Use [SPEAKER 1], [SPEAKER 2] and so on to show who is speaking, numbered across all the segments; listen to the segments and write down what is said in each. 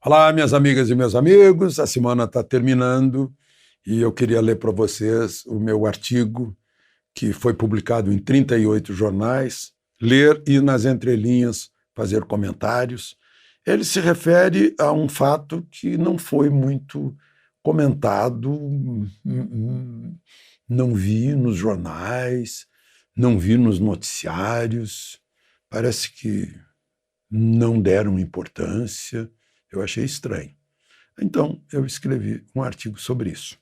[SPEAKER 1] Olá, minhas amigas e meus amigos, a semana está terminando e eu queria ler para vocês o meu artigo que foi publicado em 38 jornais, ler e nas entrelinhas fazer comentários. Ele se refere a um fato que não foi muito comentado, não vi nos jornais, não vi nos noticiários, parece que não deram importância. Eu achei estranho. Então, eu escrevi um artigo sobre isso.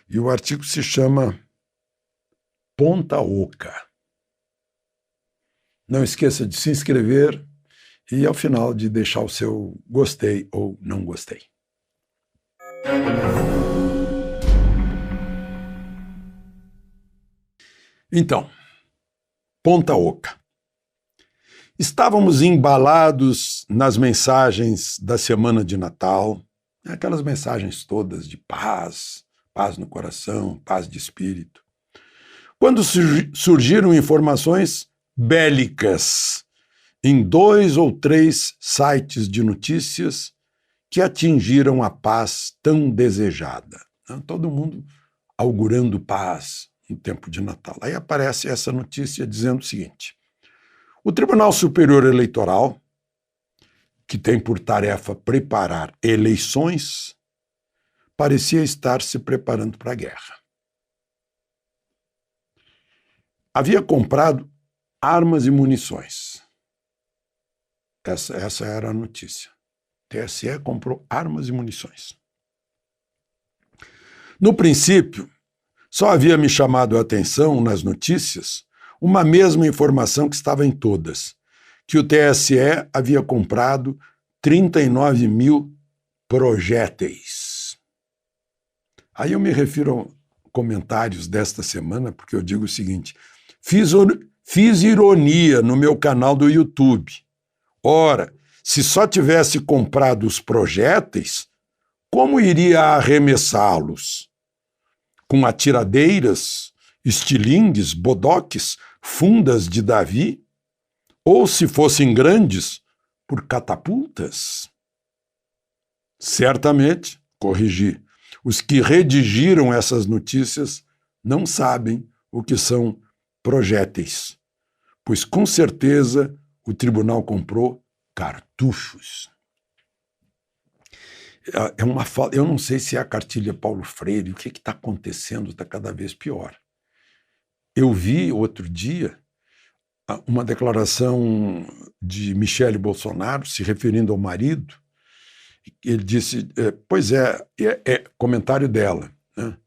[SPEAKER 1] E o artigo se chama Ponta Oca. Não esqueça de se inscrever e, ao final, de deixar o seu gostei ou não gostei. Então, Ponta Oca. Estávamos embalados nas mensagens da semana de Natal, aquelas mensagens todas de paz, paz no coração, paz de espírito, quando surgiram informações bélicas em 2 ou 3 sites de notícias que atingiram a paz tão desejada. Todo mundo augurando paz no tempo de Natal. Aí aparece essa notícia dizendo o seguinte: o Tribunal Superior Eleitoral, que tem por tarefa preparar eleições, parecia estar se preparando para a guerra. Havia comprado armas e munições. Essa era a notícia. TSE comprou armas e munições. No princípio, só havia me chamado a atenção nas notícias uma mesma informação que estava em todas, que o TSE havia comprado 39 mil projéteis. Aí eu me refiro a comentários desta semana, porque eu digo o seguinte: fiz ironia no meu canal do YouTube. Ora, se só tivesse comprado os projéteis, como iria arremessá-los? Com atiradeiras, estilingues, bodoques, fundas de Davi? Ou, se fossem grandes, por catapultas? Certamente, corrigi, os que redigiram essas notícias não sabem o que são projéteis, pois com certeza o tribunal comprou cartuchos. Eu não sei se é a cartilha Paulo Freire, o que está acontecendo, está cada vez pior. Eu vi outro dia uma declaração de Michele Bolsonaro se referindo ao marido. Ele disse, comentário dela, né?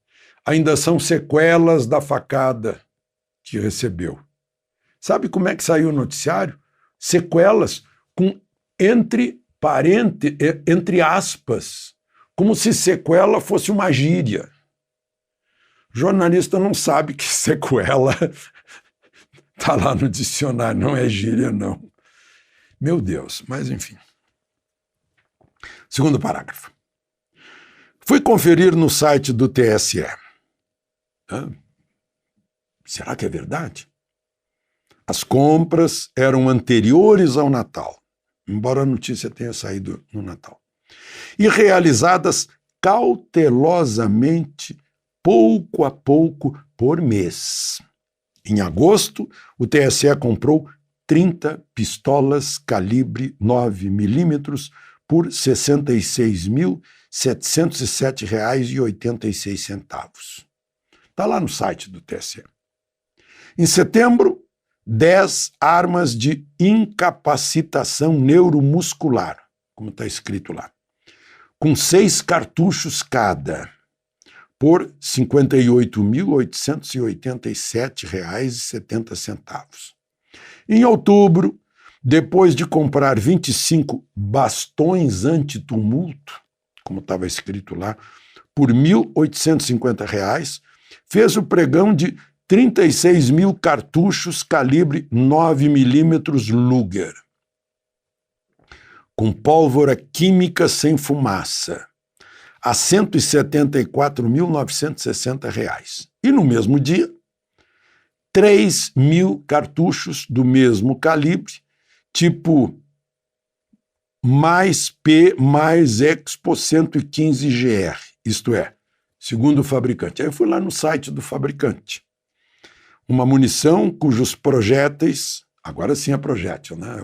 [SPEAKER 1] Ainda são sequelas da facada que recebeu. Sabe como é que saiu o noticiário? Sequelas com entre aspas, como se sequela fosse uma gíria. O jornalista não sabe que sequela está lá no dicionário, não é gíria, não. Meu Deus, mas enfim. Segundo parágrafo. Fui conferir no site do TSE. Será que é verdade? As compras eram anteriores ao Natal, embora a notícia tenha saído no Natal, e realizadas cautelosamente, pouco a pouco, por mês. Em agosto, o TSE comprou 30 pistolas calibre 9mm por R$ 66.707,86. Está lá no site do TSE. Em setembro, 10 armas de incapacitação neuromuscular, como está escrito lá, com 6 cartuchos cada, por R$ 58.887,70. Em outubro, depois de comprar 25 bastões antitumulto, como estava escrito lá, por R$ 1.850, fez o pregão de 36 mil cartuchos calibre 9mm Luger, com pólvora química sem fumaça, a R$ 174.960. E no mesmo dia, 3 mil cartuchos do mesmo calibre, tipo mais P mais Expo 115GR, isto é, segundo o fabricante. Aí eu fui lá no site do fabricante. Uma munição cujos projéteis, agora sim é projétil, né?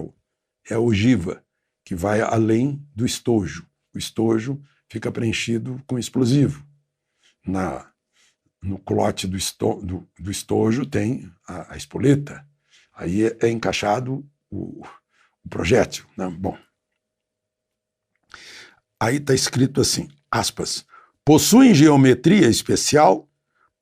[SPEAKER 1] É a ogiva, que vai além do estojo. O estojo fica preenchido com explosivo. No clote do estojo tem a espoleta. Aí é encaixado o projétil, né? Bom. Aí está escrito assim, aspas, possuem geometria especial,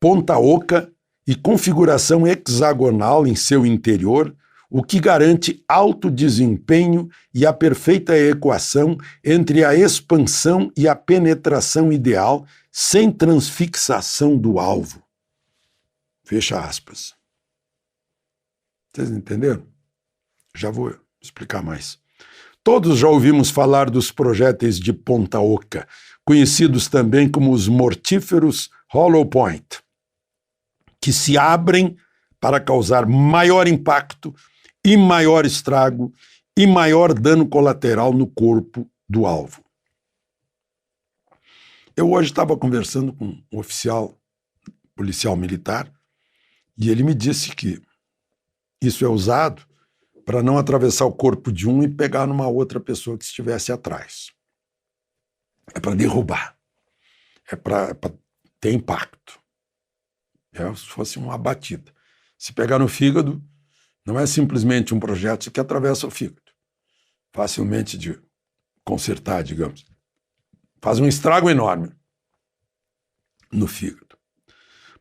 [SPEAKER 1] ponta oca e configuração hexagonal em seu interior, o que garante alto desempenho e a perfeita equação entre a expansão e a penetração ideal, sem transfixação do alvo. Fecha aspas. Vocês entenderam? Já vou explicar mais. Todos já ouvimos falar dos projéteis de ponta oca, conhecidos também como os mortíferos hollow point, que se abrem para causar maior impacto e maior estrago e maior dano colateral no corpo do alvo. Eu hoje estava conversando com um policial militar, e ele me disse que isso é usado para não atravessar o corpo de um e pegar numa outra pessoa que estivesse atrás. É para derrubar. É para ter impacto. É se fosse uma batida. Se pegar no fígado, não é simplesmente um projétil que atravessa o fígado. Facilmente de consertar, digamos. Faz um estrago enorme no fígado.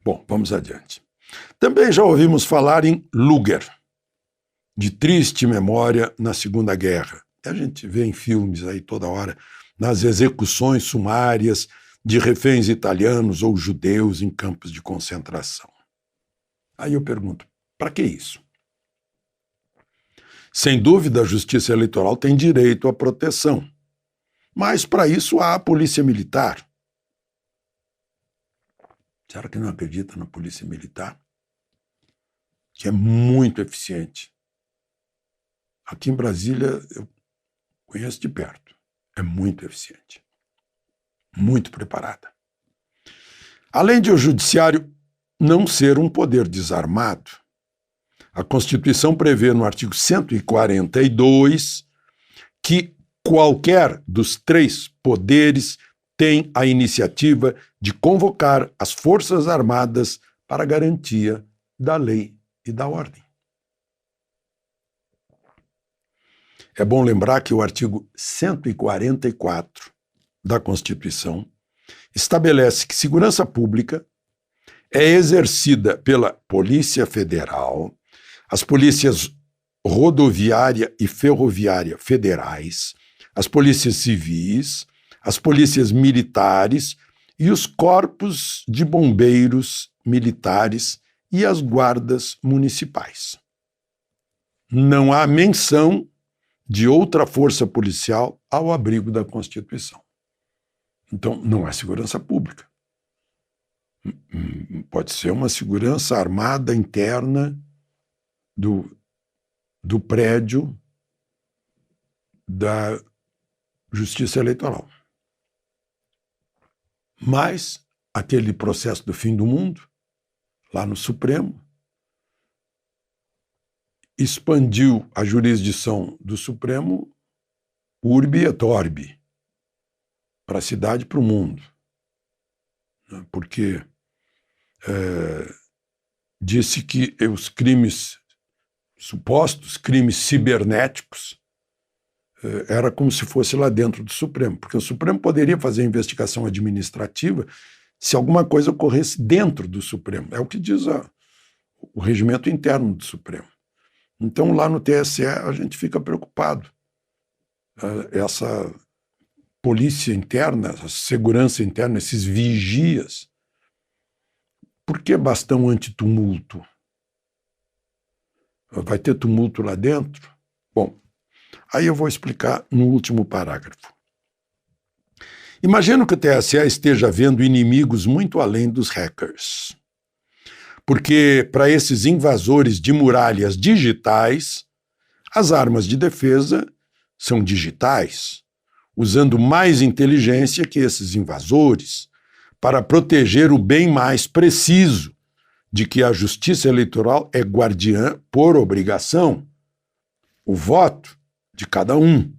[SPEAKER 1] Bom, vamos adiante. Também já ouvimos falar em Luger, de triste memória na Segunda Guerra. A gente vê em filmes aí toda hora, nas execuções sumárias de reféns italianos ou judeus em campos de concentração. Aí eu pergunto, para que isso? Sem dúvida, a Justiça Eleitoral tem direito à proteção, mas para isso há a Polícia Militar. Será que não acredita na Polícia Militar? Que é muito eficiente. Aqui em Brasília, eu conheço de perto. É muito eficiente. Muito preparada. Além de o judiciário não ser um poder desarmado, a Constituição prevê no artigo 142 que qualquer dos três poderes tem a iniciativa de convocar as Forças Armadas para a garantia da lei e da ordem. É bom lembrar que o artigo 144 da Constituição estabelece que segurança pública é exercida pela Polícia Federal, as polícias rodoviária e ferroviária federais, as polícias civis, as polícias militares e os corpos de bombeiros militares e as guardas municipais. Não há menção de outra força policial ao abrigo da Constituição. Então, não é segurança pública. Pode ser uma segurança armada interna do prédio da Justiça Eleitoral. Mas aquele processo do fim do mundo, lá no Supremo, expandiu a jurisdição do Supremo urbi et orbi, para a cidade e para o mundo. Porque disse que os crimes, supostos crimes cibernéticos, era como se fosse lá dentro do Supremo, porque o Supremo poderia fazer investigação administrativa se alguma coisa ocorresse dentro do Supremo. É o que diz o regimento interno do Supremo. Então, lá no TSE, a gente fica preocupado. Essa polícia interna, essa segurança interna, esses vigias. Por que bastão antitumulto? Vai ter tumulto lá dentro? Bom, aí eu vou explicar no último parágrafo. Imagino que o TSE esteja vendo inimigos muito além dos hackers. Porque, para esses invasores de muralhas digitais, as armas de defesa são digitais, usando mais inteligência que esses invasores para proteger o bem mais preciso de que a justiça eleitoral é guardiã por obrigação, o voto de cada um.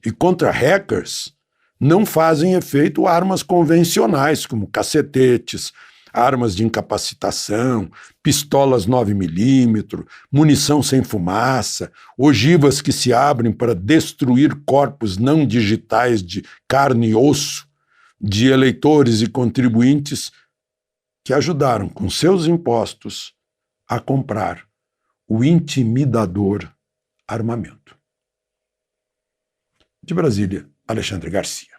[SPEAKER 1] E contra hackers não fazem efeito armas convencionais, como cacetetes, armas de incapacitação, pistolas 9mm, munição sem fumaça, ogivas que se abrem para destruir corpos não digitais de carne e osso de eleitores e contribuintes que ajudaram com seus impostos a comprar o intimidador armamento. De Brasília, Alexandre Garcia.